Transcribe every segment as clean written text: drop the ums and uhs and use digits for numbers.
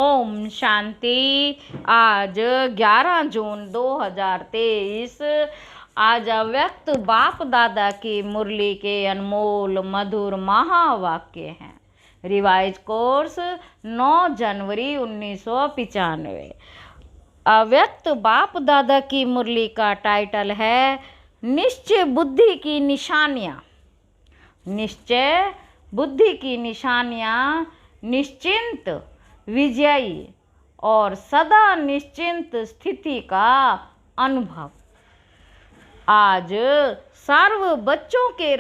ओम शांति। आज 11 जून 2023। आज अव्यक्त बाप दादा की मुरली के अनमोल मधुर महावाक्य हैं। रिवाइज कोर्स 9 जनवरी 1995। अव्यक्त बाप दादा की मुरली का टाइटल है निश्चय बुद्धि की निशानियाँ। निश्चय बुद्धि की निशानियाँ निश्चिंत, विजयी और सदा निश्चिंत स्थिति का अनुभव। आज सर्व बच्चों के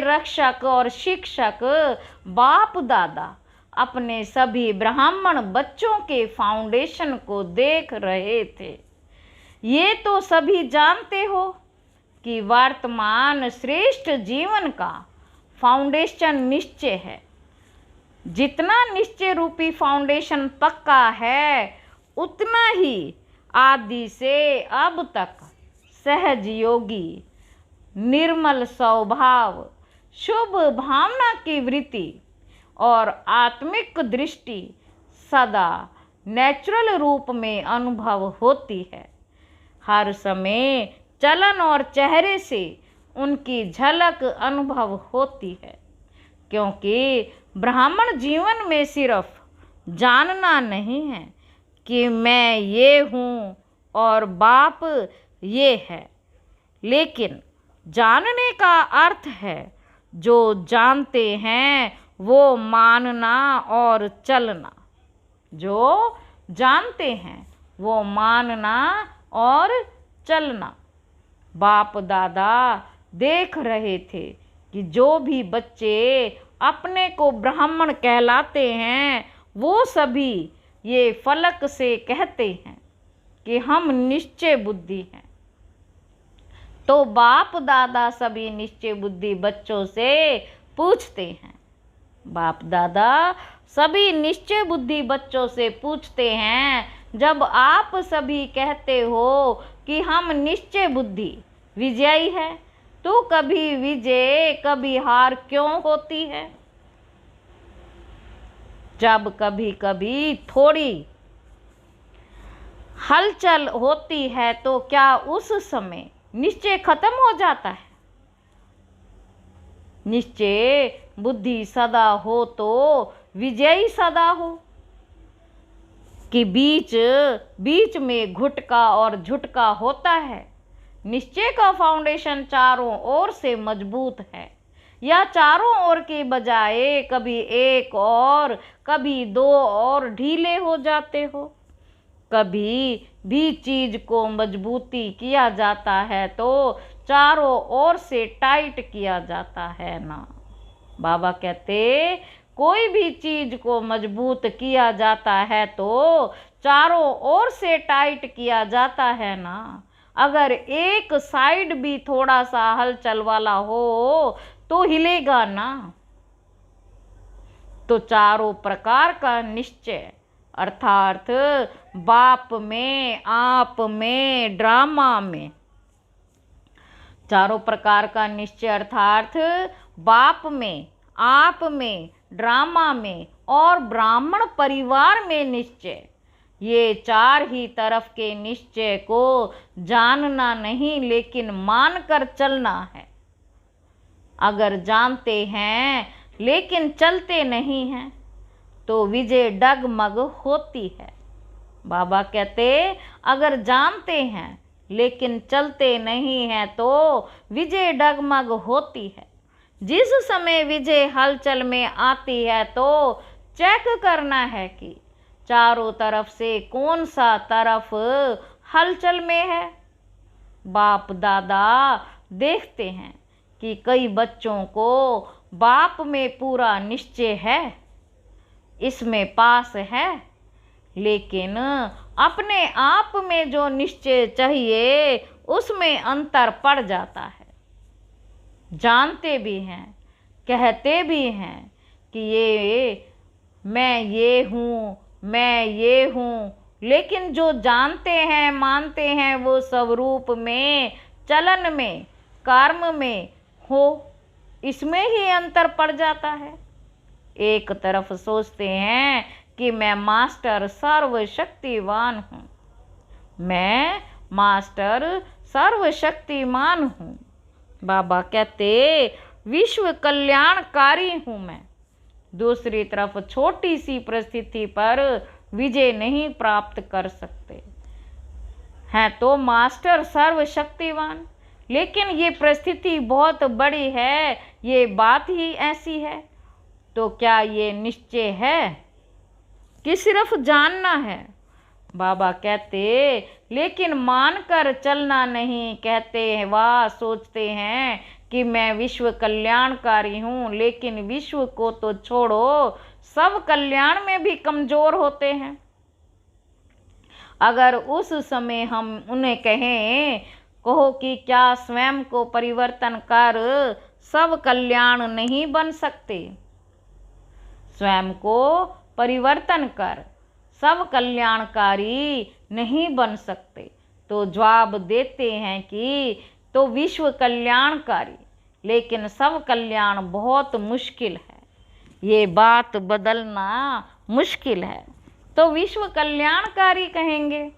रक्षक और शिक्षक बाप दादा अपने सभी ब्राह्मण बच्चों के फाउंडेशन को देख रहे थे। ये तो सभी जानते हो कि वर्तमान श्रेष्ठ जीवन का फाउंडेशन निश्चय है। जितना निश्चय रूपी फाउंडेशन पक्का है, उतना ही आदि से अब तक सहज योगी, निर्मल स्वभाव, शुभ भावना की वृत्ति और आत्मिक दृष्टि सदा नेचुरल रूप में अनुभव होती है। हर समय चलन और चेहरे से उनकी झलक अनुभव होती है, क्योंकि ब्राह्मण जीवन में सिर्फ जानना नहीं है कि मैं ये हूँ और बाप ये है, लेकिन जानने का अर्थ है जो जानते हैं वो मानना और चलना। जो जानते हैं वो मानना और चलना। बाप दादा देख रहे थे कि जो भी बच्चे अपने को ब्राह्मण कहलाते हैं वो सभी ये फलक से कहते हैं कि हम निश्चय बुद्धि हैं। तो बाप दादा सभी निश्चय बुद्धि बच्चों से पूछते हैं। बाप दादा सभी निश्चय बुद्धि बच्चों से पूछते हैं, जब आप सभी कहते हो कि हम निश्चय बुद्धि विजयी है, तो कभी विजय कभी हार क्यों होती है? जब कभी कभी थोड़ी हलचल होती है तो क्या उस समय निश्चय खत्म हो जाता है? निश्चय बुद्धि सदा हो तो विजयी सदा हो कि बीच में घुटका और झुटका होता है। निश्चय का फाउंडेशन चारों ओर से मजबूत है, या चारों ओर के बजाय कभी एक और कभी दो और ढीले हो जाते हो। कभी भी चीज को मजबूती किया जाता है तो चारों ओर से टाइट किया जाता है ना। बाबा कहते कोई भी चीज को मजबूत किया जाता है तो चारों ओर से टाइट किया जाता है ना। अगर एक साइड भी थोड़ा सा हलचल वाला हो तो हिलेगा ना। तो चारों प्रकार का निश्चय अर्थात बाप में, आप में, ड्रामा में। चारों प्रकार का निश्चय अर्थात बाप में, आप में, ड्रामा में और ब्राह्मण परिवार में निश्चय। ये चार ही तरफ के निश्चय को जानना नहीं लेकिन मानकर चलना है। अगर जानते हैं लेकिन चलते नहीं हैं तो विजय डगमग होती है। बाबा कहते अगर जानते हैं लेकिन चलते नहीं हैं तो विजय डगमग होती है। जिस समय विजय हलचल में आती है तो चेक करना है कि चारों तरफ से कौन सा तरफ हलचल में है। बाप दादा देखते हैं कि कई बच्चों को बाप में पूरा निश्चय है, इसमें पास है, लेकिन अपने आप में जो निश्चय चाहिए उसमें अंतर पड़ जाता है। जानते भी हैं, कहते भी हैं कि ये मैं ये हूँ, मैं ये हूँ, लेकिन जो जानते हैं, मानते हैं वो स्वरूप में, चलन में, कर्म में हो, इसमें ही अंतर पड़ जाता है। एक तरफ सोचते हैं कि मैं मास्टर सर्वशक्तिवान हूँ, मैं मास्टर सर्वशक्तिमान हूँ। बाबा कहते विश्व कल्याणकारी हूँ मैं। दूसरी तरफ छोटी सी परिस्थिति पर विजय नहीं प्राप्त कर सकते हैं तो मास्टर सर्वशक्तिवान, लेकिन ये परिस्थिति बहुत बड़ी है, ये बात ही ऐसी है। तो क्या ये निश्चय है कि सिर्फ जानना है? बाबा कहते लेकिन मानकर चलना नहीं। कहते हैं वह सोचते हैं कि मैं विश्व कल्याणकारी हूँ, लेकिन विश्व को तो छोड़ो, सब कल्याण में भी कमजोर होते हैं। अगर उस समय हम उन्हें कहो कि क्या स्वयं को परिवर्तन कर सब कल्याण नहीं बन सकते? स्वयं को परिवर्तन कर सब कल्याणकारी नहीं बन सकते, तो जवाब देते हैं कि तो विश्व कल्याणकारी, लेकिन सब कल्याण बहुत मुश्किल है, ये बात बदलना मुश्किल है। तो विश्व कल्याणकारी कहेंगे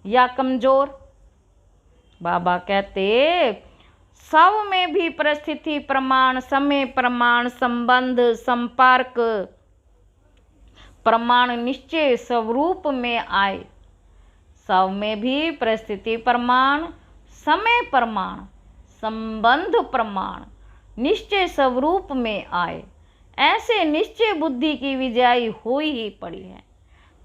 या कमजोर? बाबा कहते सब में भी परिस्थिति प्रमाण, समय प्रमाण, संबंध, संपर्क प्रमाण, निश्चय स्वरूप में आए। सब में भी परिस्थिति प्रमाण, समय प्रमाण, संबंध प्रमाण, निश्चय स्वरूप में आए। ऐसे निश्चय बुद्धि की विजय हुई ही पड़ी है।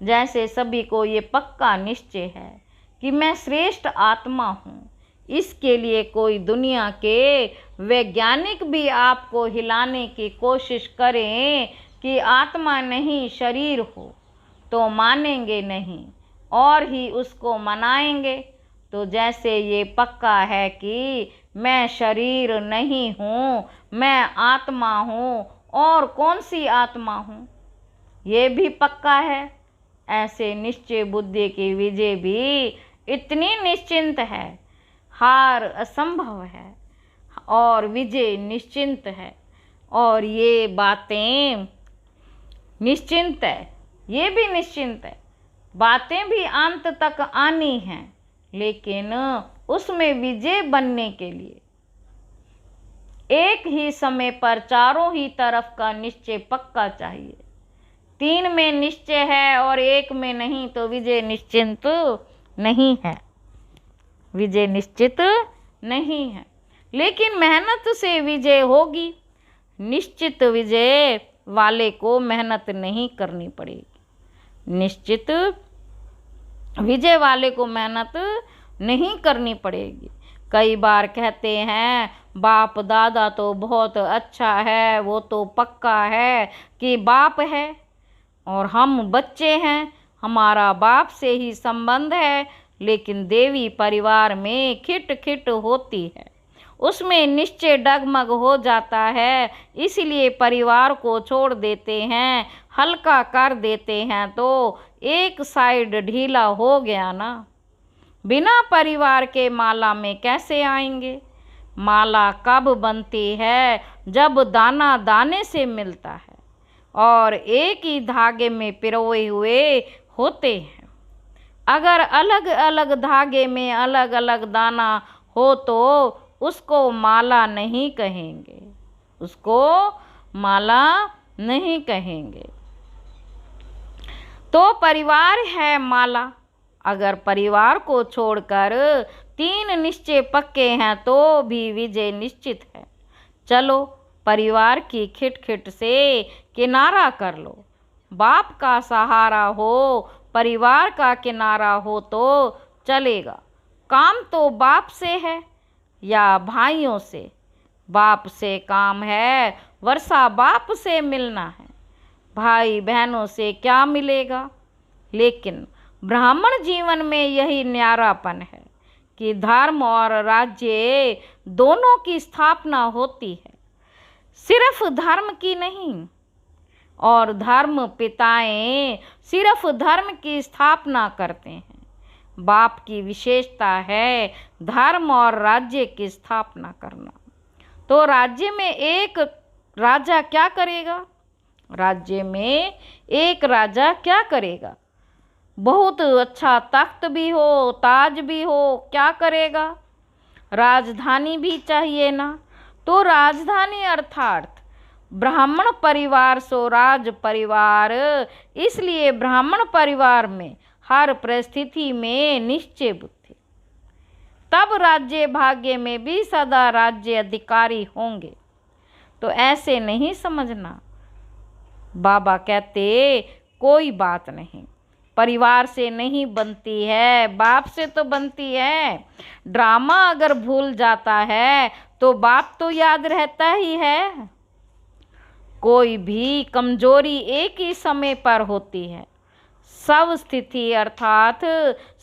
जैसे सभी को ये पक्का निश्चय है कि मैं श्रेष्ठ आत्मा हूँ। इसके लिए कोई दुनिया के वैज्ञानिक भी आपको हिलाने की कोशिश करें कि आत्मा नहीं शरीर हो, तो मानेंगे नहीं और ही उसको मनाएंगे। तो जैसे ये पक्का है कि मैं शरीर नहीं हूँ, मैं आत्मा हूँ, और कौन सी आत्मा हूँ, ये भी पक्का है। ऐसे निश्चय बुद्धि की विजय भी इतनी निश्चिंत है, हार असंभव है और विजय निश्चिंत है। और ये बातें निश्चिंत है, ये भी निश्चिंत है। बातें भी अंत तक आनी हैं, लेकिन उसमें विजय बनने के लिए एक ही समय पर चारों ही तरफ का निश्चय पक्का चाहिए। 3 में निश्चय है और 1 में नहीं, तो विजय निश्चिंत नहीं है, विजय निश्चित नहीं है। लेकिन मेहनत से विजय होगी। निश्चित विजय वाले को मेहनत नहीं करनी पड़ेगी। निश्चित विजय वाले को मेहनत नहीं करनी पड़ेगी। कई बार कहते हैं बाप दादा तो बहुत अच्छा है, वो तो पक्का है कि बाप है और हम बच्चे हैं, हमारा बाप से ही संबंध है। लेकिन देवी परिवार में खिट खिट होती है, उसमें निश्चय डगमग हो जाता है, इसलिए परिवार को छोड़ देते हैं, हल्का कर देते हैं। तो एक साइड ढीला हो गया ना। बिना परिवार के माला में कैसे आएंगे? माला कब बनती है? जब दाना दाने से मिलता है और एक ही धागे में पिरोए हुए होते हैं। अगर अलग अलग धागे में अलग अलग दाना हो तो उसको माला नहीं कहेंगे, उसको माला नहीं कहेंगे। तो परिवार है माला। अगर परिवार को छोड़कर 3 निश्चय पक्के हैं तो भी विजय निश्चित है। चलो परिवार की खिटखिट से किनारा कर लो। बाप का सहारा हो, परिवार का किनारा हो तो चलेगा। काम तो बाप से है या भाइयों से? बाप से काम है, वर्षा बाप से मिलना है, भाई बहनों से क्या मिलेगा? लेकिन ब्राह्मण जीवन में यही न्यारापन है कि धर्म और राज्य दोनों की स्थापना होती है, सिर्फ धर्म की नहीं। और धर्म पिताएं सिर्फ धर्म की स्थापना करते हैं। बाप की विशेषता है धर्म और राज्य की स्थापना करना। तो राज्य में एक राजा क्या करेगा? राज्य में एक राजा क्या करेगा? बहुत अच्छा तख्त भी हो, ताज भी हो, क्या करेगा? राजधानी भी चाहिए ना। तो राजधानी अर्थात ब्राह्मण परिवार सो राज परिवार, इसलिए ब्राह्मण परिवार में हर परिस्थिति में निश्चय बुद्धि, तब राज्य भाग्य में भी सदा राज्य अधिकारी होंगे। तो ऐसे नहीं समझना। बाबा कहते कोई बात नहीं, परिवार से नहीं बनती है, बाप से तो बनती है। ड्रामा अगर भूल जाता है तो बाप तो याद रहता ही है। कोई भी कमजोरी एक ही समय पर होती है। सब स्थिति अर्थात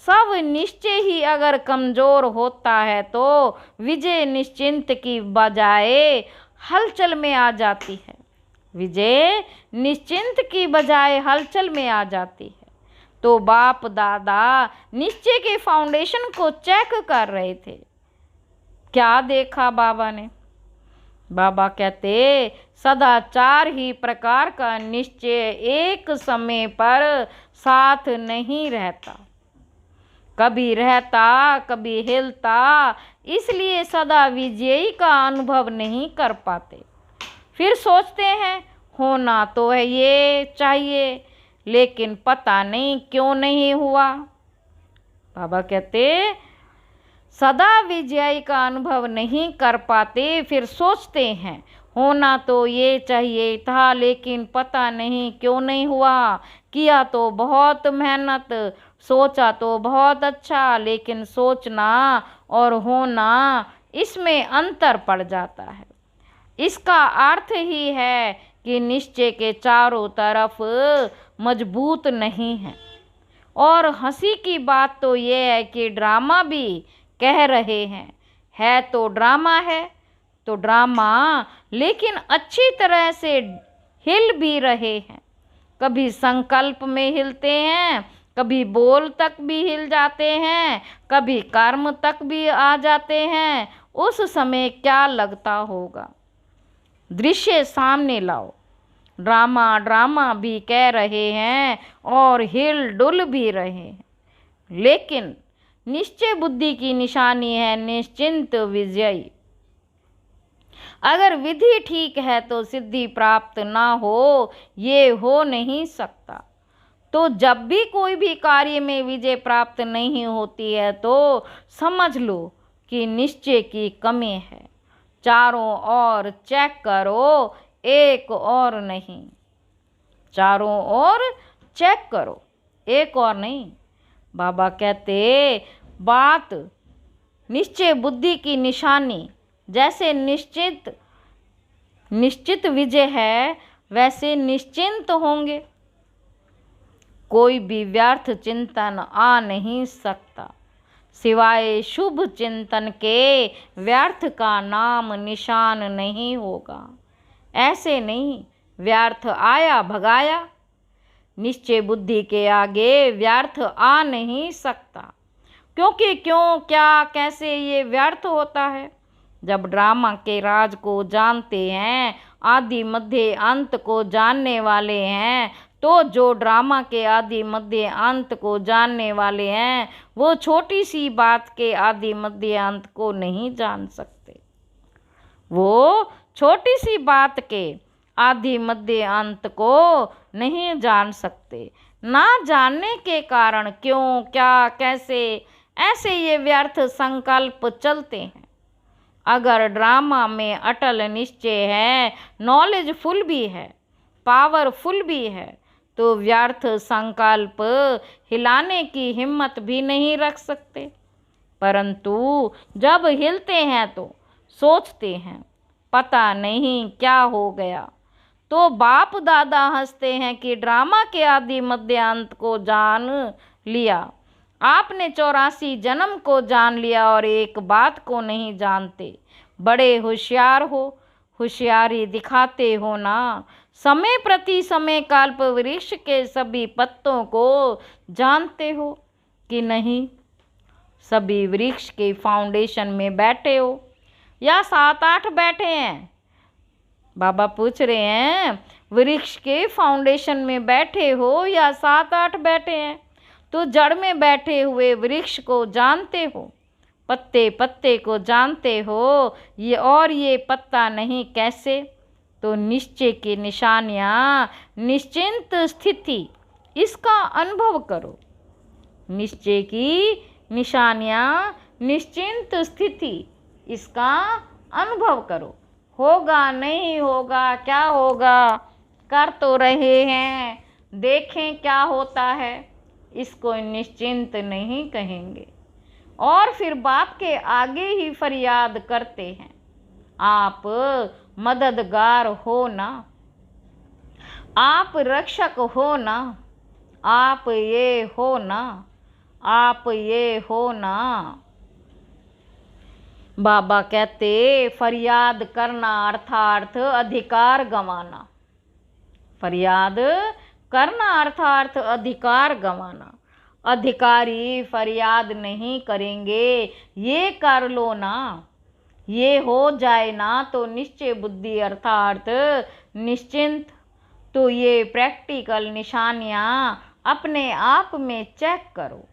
सब निश्चय ही अगर कमजोर होता है तो विजय निश्चिंत की बजाय हलचल में आ जाती है। विजय निश्चिंत की बजाय हलचल में आ जाती है। तो बाप दादा निश्चय के फाउंडेशन को चेक कर रहे थे। क्या देखा बाबा ने? बाबा कहते सदा 4 ही प्रकार का निश्चय एक समय पर साथ नहीं रहता, कभी रहता कभी हिलता, इसलिए सदा विजयी का अनुभव नहीं कर पाते। फिर सोचते हैं होना तो है ये चाहिए, लेकिन पता नहीं क्यों नहीं हुआ। बाबा कहते सदा विजयी का अनुभव नहीं कर पाते, फिर सोचते हैं होना तो ये चाहिए था, लेकिन पता नहीं क्यों नहीं हुआ। किया तो बहुत मेहनत, सोचा तो बहुत अच्छा, लेकिन सोचना और होना इसमें अंतर पड़ जाता है। इसका अर्थ ही है कि निश्चय के चारों तरफ मजबूत नहीं है। और हंसी की बात तो ये है कि ड्रामा भी कह रहे हैं है तो ड्रामा है तो ड्रामा, लेकिन अच्छी तरह से हिल भी रहे हैं। कभी संकल्प में हिलते हैं, कभी बोल तक भी हिल जाते हैं, कभी कर्म तक भी आ जाते हैं। उस समय क्या लगता होगा? दृश्य सामने लाओ। ड्रामा ड्रामा भी कह रहे हैं और हिल डुल भी रहे हैं, लेकिन निश्चय बुद्धि की निशानी है निश्चिंत विजयी। अगर विधि ठीक है तो सिद्धि प्राप्त ना हो, ये हो नहीं सकता। तो जब भी कोई भी कार्य में विजय प्राप्त नहीं होती है तो समझ लो कि निश्चय की कमी है। चारों ओर चेक करो, एक और नहीं। चारों ओर चेक करो, एक और नहीं। बाबा कहते बात निश्चय बुद्धि की निशानी जैसे निश्चित विजय है, वैसे निश्चिंत होंगे। कोई भी व्यर्थ चिंतन आ नहीं सकता, सिवाय शुभ चिंतन के व्यर्थ का नाम निशान नहीं होगा। ऐसे नहीं व्यर्थ आया भगाया, निश्चय बुद्धि के आगे व्यर्थ आ नहीं सकता। क्योंकि क्यों क्या कैसे ये व्यर्थ होता है? जब ड्रामा के राज को जानते हैं, आदि मध्य अंत को जानने वाले हैं, तो जो ड्रामा के आदि मध्य अंत को जानने वाले हैं वो छोटी सी बात के आदि मध्य अंत को नहीं जान सकते। वो छोटी सी बात के आदि मध्य अंत को नहीं जान सकते। ना जानने के कारण क्यों क्या कैसे ऐसे ये व्यर्थ संकल्प चलते हैं। अगर ड्रामा में अटल निश्चय है, नॉलेजफुल भी है, पावरफुल भी है, तो व्यर्थ संकल्प हिलाने की हिम्मत भी नहीं रख सकते। परंतु जब हिलते हैं तो सोचते हैं पता नहीं क्या हो गया। तो बाप दादा हंसते हैं कि ड्रामा के आदि मध्य अंत को जान लिया। आपने 84 जन्म को जान लिया और एक बात को नहीं जानते। बड़े होशियार हो, होशियारी दिखाते हो ना। समय प्रति समय कल्प वृक्ष के सभी पत्तों को जानते हो कि नहीं? सभी वृक्ष के फाउंडेशन में बैठे हो या 7-8 बैठे हैं? बाबा पूछ रहे हैं वृक्ष के फाउंडेशन में बैठे हो या 7-8 बैठे हैं, तो जड़ में बैठे हुए वृक्ष को जानते हो, पत्ते पत्ते को जानते हो, ये पत्ता नहीं कैसे। तो निश्चय की निशानियाँ, निश्चिंत स्थिति, इसका अनुभव करो। निश्चय की निशानियाँ, निश्चिंत स्थिति, इसका अनुभव करो। होगा नहीं होगा, क्या होगा, कर तो रहे हैं, देखें क्या होता है, इसको निश्चिंत नहीं कहेंगे। और फिर बाप के आगे ही फरियाद करते हैं, आप मददगार हो ना, आप रक्षक हो ना, आप ये हो ना, आप ये हो ना। बाबा कहते फरियाद करना अर्थात अधिकार गंवाना। फरियाद करना अर्थात अधिकार गंवाना। अधिकारी फरियाद नहीं करेंगे, ये कर लो ना, ये हो जाए ना, तो निश्चय बुद्धि अर्थात निश्चिंत। तो ये प्रैक्टिकल निशानियाँ अपने आप में चेक करो,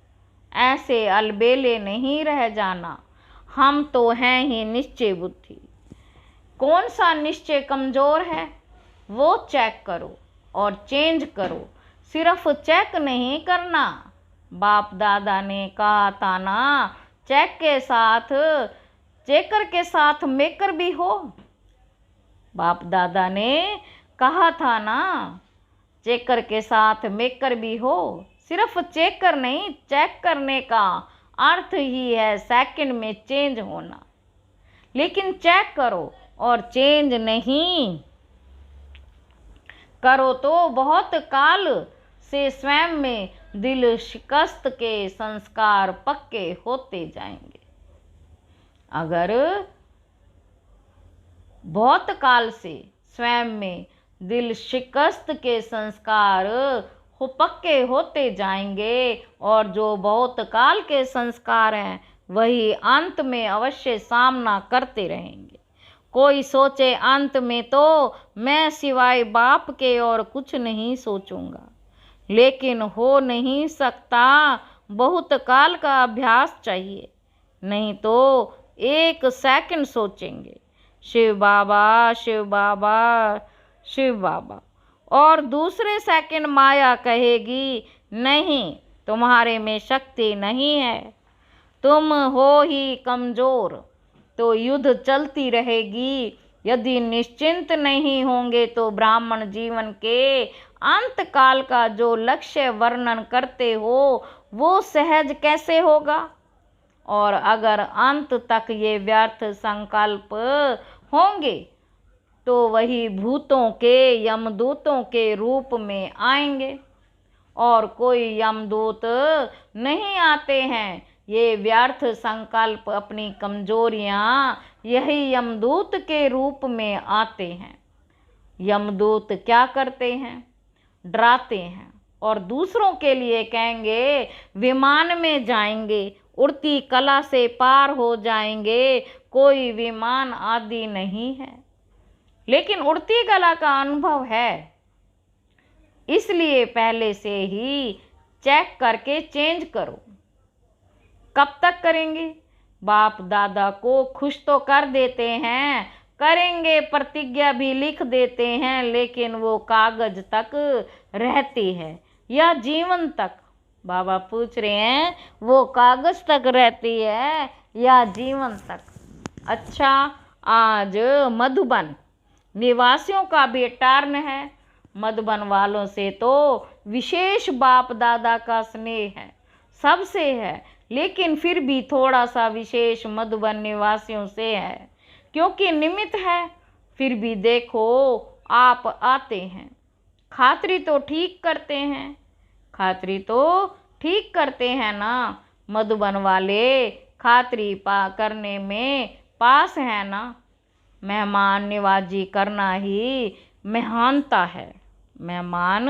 ऐसे अलबेले नहीं रह जाना। हम तो हैं ही निश्चय बुद्धि। कौन सा निश्चय कमज़ोर है वो चेक करो और चेंज करो, सिर्फ चेक नहीं करना। बाप दादा ने कहा था ना, चेकर के साथ मेकर भी हो। बाप दादा ने कहा था ना, चेकर के साथ मेकर भी हो। सिर्फ चेकर नहीं, चेक करने का अर्थ ही है सेकंड में चेंज होना। लेकिन चेक करो और चेंज नहीं करो तो बहुत काल से स्वयं में दिल शिकस्त के संस्कार पक्के होते जाएंगे। अगर बहुत काल से स्वयं में दिल शिकस्त के संस्कार पक्के होते जाएंगे, और जो बहुत काल के संस्कार हैं वही अंत में अवश्य सामना करते रहेंगे। कोई सोचे अंत में तो मैं सिवाय बाप के और कुछ नहीं सोचूंगा, लेकिन हो नहीं सकता। बहुत काल का अभ्यास चाहिए, नहीं तो 1 सेकंड सोचेंगे शिव बाबा शिव बाबा शिव बाबा, और दूसरे सेकंड माया कहेगी नहीं, तुम्हारे में शक्ति नहीं है, तुम हो ही कमज़ोर। तो युद्ध चलती रहेगी। यदि निश्चिंत नहीं होंगे तो ब्राह्मण जीवन के अंत काल का जो लक्ष्य वर्णन करते हो वो सहज कैसे होगा। और अगर अंत तक ये व्यर्थ संकल्प होंगे तो वही भूतों के यमदूतों के रूप में आएंगे, और कोई यमदूत नहीं आते हैं। ये व्यर्थ संकल्प अपनी कमजोरियाँ यही यमदूत के रूप में आते हैं। यमदूत क्या करते हैं, डराते हैं और दूसरों के लिए कहेंगे विमान में जाएंगे, उड़ती कला से पार हो जाएंगे। कोई विमान आदि नहीं है, लेकिन उड़ती कला का अनुभव है, इसलिए पहले से ही चेक करके चेंज करो। कब तक करेंगे? बाप दादा को खुश तो कर देते हैं, करेंगे प्रतिज्ञा भी लिख देते हैं, लेकिन वो कागज तक रहती है या जीवन तक? बाबा पूछ रहे हैं वो कागज तक रहती है या जीवन तक? अच्छा, आज मधुबन निवासियों का भी टर्न है। मधुबन वालों से तो विशेष बाप दादा का स्नेह है, सबसे है, लेकिन फिर भी थोड़ा सा विशेष मधुबन निवासियों से है, क्योंकि निमित्त है। फिर भी देखो आप आते हैं, खातरी तो ठीक करते हैं, खातरी तो ठीक करते हैं ना। मधुबन वाले खातरी करने में पास है ना। मेहमान निवाजी करना ही महानता है, मेहमान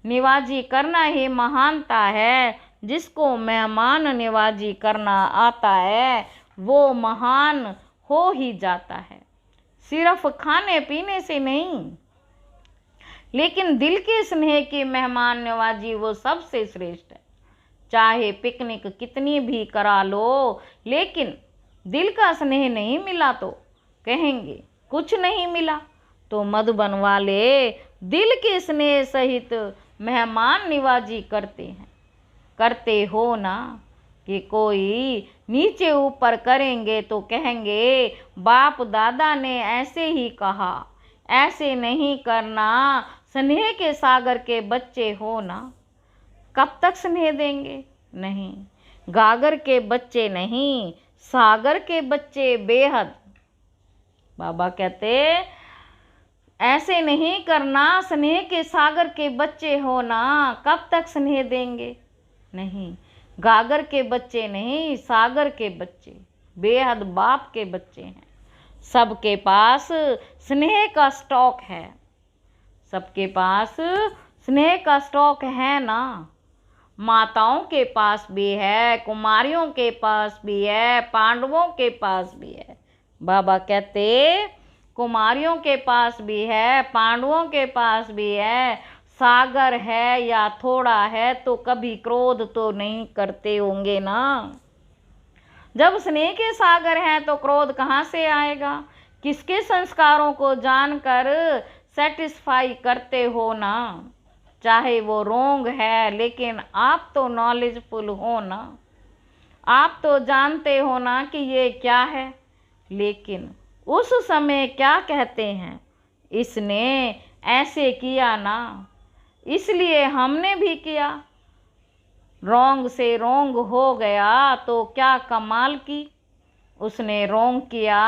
निवाजी करना ही महानता है। जिसको मेहमान निवाजी करना आता है वो महान हो ही जाता है, सिर्फ खाने पीने से नहीं। लेकिन दिल के स्नेह की मेहमान नवाजी वो सबसे श्रेष्ठ है। चाहे पिकनिक कितनी भी करा लो, लेकिन दिल का स्नेह नहीं मिला तो कहेंगे कुछ नहीं मिला। तो मधुबन वाले दिल के स्नेह सहित मेहमान निवाजी करते हैं। करते हो ना कि कोई नीचे ऊपर करेंगे तो कहेंगे बाप दादा ने ऐसे ही कहा। ऐसे नहीं करना, स्नेह के सागर के बच्चे हो ना। कब तक स्नेह देंगे? नहीं, गागर के बच्चे नहीं, सागर के बच्चे बेहद। बाबा कहते ऐसे नहीं करना, स्नेह के सागर के बच्चे हो ना। कब तक स्नेह देंगे? नहीं, गागर के बच्चे नहीं, सागर के बच्चे, बेहद बाप के बच्चे हैं। सबके पास स्नेह का स्टॉक है। सबके पास स्नेह का स्टॉक है ना। माताओं के पास भी है, कुमारियों के पास भी है, पांडवों के पास भी है। बाबा कहते कुमारियों के पास भी है, पांडवों के पास भी है। सागर है या थोड़ा है तो कभी क्रोध तो नहीं करते होंगे ना। जब स्नेह के सागर हैं तो क्रोध कहाँ से आएगा? किसके संस्कारों को जानकर सेटिस्फाई करते हो ना। चाहे वो रोंग है, लेकिन आप तो नॉलेजफुल हो ना। आप तो जानते हो ना कि ये क्या है, लेकिन उस समय क्या कहते हैं, इसने ऐसे किया ना, इसलिए हमने भी किया। रोंग से रोंग हो गया तो क्या कमाल की। उसने रोंग किया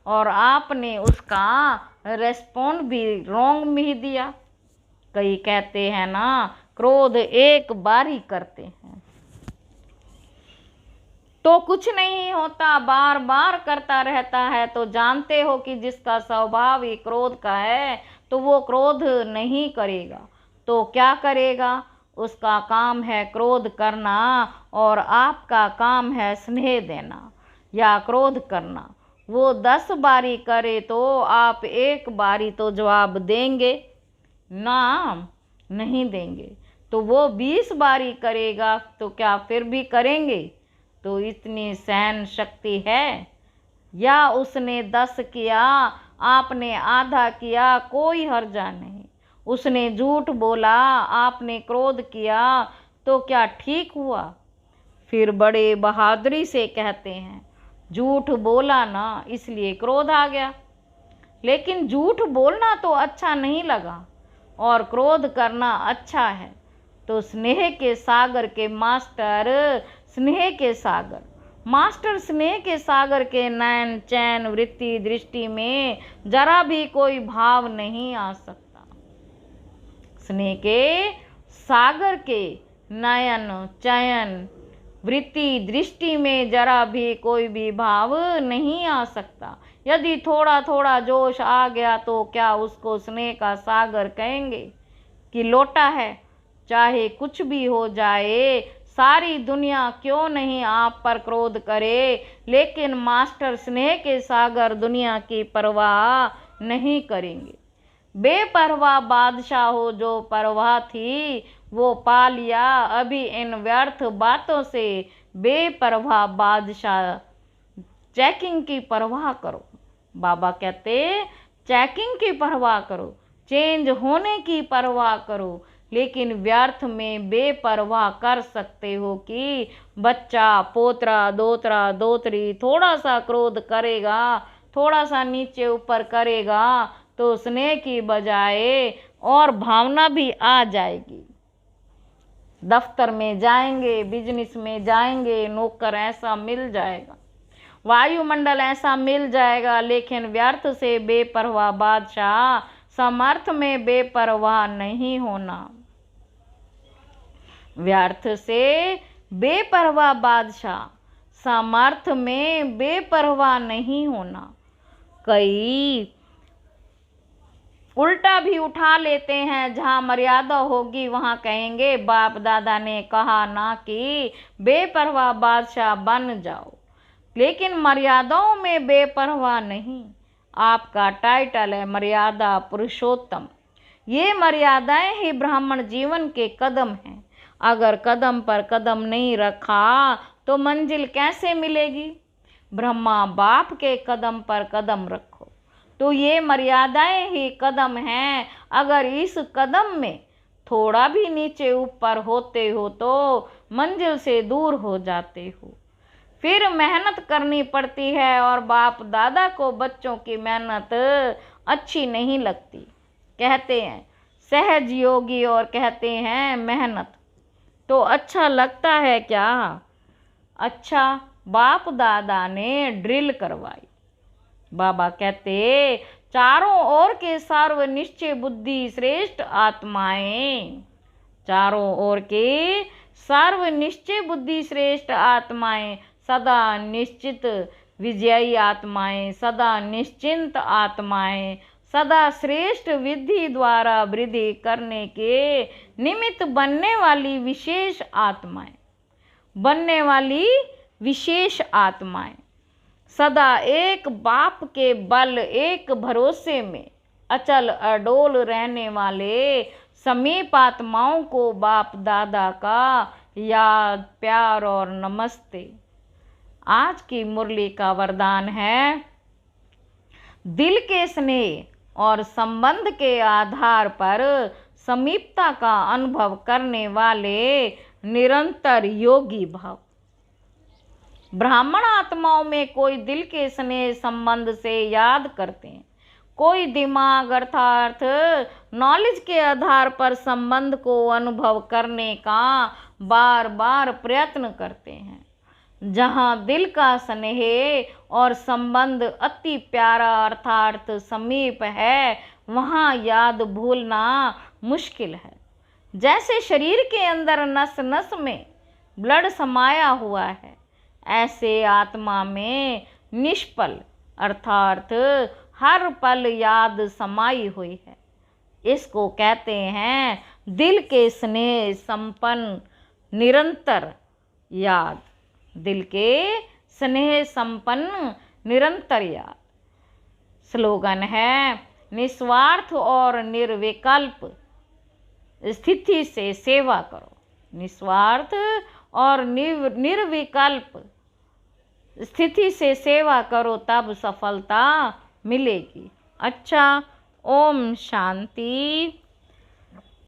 और आपने उसका रेस्पॉन्ड भी रोंग में ही दिया। कई कहते हैं ना क्रोध एक बार ही करते हैं तो कुछ नहीं होता, बार बार करता रहता है तो जानते हो कि जिसका स्वभाव ही क्रोध का है तो वो क्रोध नहीं करेगा तो क्या करेगा? उसका काम है क्रोध करना और आपका काम है स्नेह देना या क्रोध करना। वो 10 बारी करे तो आप एक बारी तो जवाब देंगे ना? नहीं देंगे। तो वो 20 बारी करेगा तो क्या फिर भी करेंगे? तो इतनी सहन शक्ति है। या उसने 10 किया, आपने आधा किया, कोई हर्जा नहीं। उसने झूठ बोला, आपने क्रोध किया तो क्या ठीक हुआ? फिर बड़े बहादुरी से कहते हैं झूठ बोला ना इसलिए क्रोध आ गया। लेकिन झूठ बोलना तो अच्छा नहीं लगा और क्रोध करना अच्छा है। तो स्नेह के सागर के मास्टर, स्नेह के सागर मास्टर, स्नेह के सागर के नयन चैन वृत्ति दृष्टि में जरा भी कोई भाव नहीं आ सकता। स्नेह के सागर के नयन चयन वृत्ति दृष्टि में जरा भी कोई भी भाव नहीं आ सकता। यदि थोड़ा थोड़ा जोश आ गया तो क्या उसको स्नेह का सागर कहेंगे कि लोटा है? चाहे कुछ भी हो जाए, सारी दुनिया क्यों नहीं आप पर क्रोध करे, लेकिन मास्टर स्नेह के सागर दुनिया की परवाह नहीं करेंगे। बेपरवाह बादशाह हो जो परवाह थी वो पा लिया। अभी इन व्यर्थ बातों से बेपरवाह बादशाह, चेकिंग की परवाह करो। बाबा कहते चेकिंग की परवाह करो, चेंज होने की परवाह करो, लेकिन व्यर्थ में बेपरवाह कर सकते हो कि बच्चा, पोतरा, दोतरा, दोतरी थोड़ा सा क्रोध करेगा, थोड़ा सा नीचे ऊपर करेगा तो स्नेह की बजाय और भावना भी आ जाएगी। दफ्तर में जाएंगे, बिजनेस में जाएंगे, नौकर ऐसा मिल जाएगा, वायुमंडल ऐसा मिल जाएगा, लेकिन व्यर्थ से बेपरवाह बादशाह, समर्थ में बेपरवाह नहीं होना। व्यर्थ से बेपरवाह बादशाह, समर्थ में बेपरवाह नहीं होना। कई उल्टा भी उठा लेते हैं, जहाँ मर्यादा होगी वहाँ कहेंगे बाप दादा ने कहा ना कि बेपरवाह बादशाह बन जाओ, लेकिन मर्यादाओं में बेपरवाह नहीं। आपका टाइटल है मर्यादा पुरुषोत्तम, ये मर्यादाएं ही ब्राह्मण जीवन के कदम हैं। अगर कदम पर कदम नहीं रखा तो मंजिल कैसे मिलेगी? ब्रह्मा बाप के कदम पर कदम रखो, तो ये मर्यादाएं ही कदम हैं। अगर इस कदम में थोड़ा भी नीचे ऊपर होते हो तो मंजिल से दूर हो जाते हो। फिर मेहनत करनी पड़ती है और बाप दादा को बच्चों की मेहनत अच्छी नहीं लगती। कहते हैं सहज योगी और कहते हैं मेहनत, तो अच्छा लगता है क्या? अच्छा, बाप दादा ने ड्रिल करवाई। बाबा कहते चारों ओर के सर्वनिश्चय बुद्धि श्रेष्ठ आत्माएं, चारों ओर के सर्वनिश्चय बुद्धि श्रेष्ठ आत्माएं, सदा निश्चित विजयी आत्माएं, सदा निश्चिंत आत्माएं, सदा श्रेष्ठ विधि द्वारा वृद्धि करने के निमित्त बनने वाली विशेष आत्माएं, बनने वाली विशेष आत्माएं, सदा एक बाप के बल एक भरोसे में अचल अडोल रहने वाले समीप आत्माओं को बाप दादा का याद, प्यार और नमस्ते। आज की मुरली का वरदान है, दिल के स्नेह और संबंध के आधार पर समीपता का अनुभव करने वाले निरंतर योगी भाव। ब्राह्मण आत्माओं में कोई दिल के स्नेह संबंध से याद करते हैं, कोई दिमाग अर्थात नॉलेज के आधार पर संबंध को अनुभव करने का बार बार प्रयत्न करते हैं। जहाँ दिल का स्नेह और संबंध अति प्यारा अर्थात समीप है, वहाँ याद भूलना मुश्किल है। जैसे शरीर के अंदर नस नस में ब्लड समाया हुआ है, ऐसे आत्मा में निष्पल अर्थात हर पल याद समाई हुई है। इसको कहते हैं दिल के स्नेह संपन्न निरंतर याद, दिल के स्नेह संपन्न निरंतर याद। स्लोगन है, निस्वार्थ और निर्विकल्प स्थिति से सेवा करो, निस्वार्थ और निर्विकल्प स्थिति से सेवा करो, तब सफलता मिलेगी। अच्छा, ओम शांति।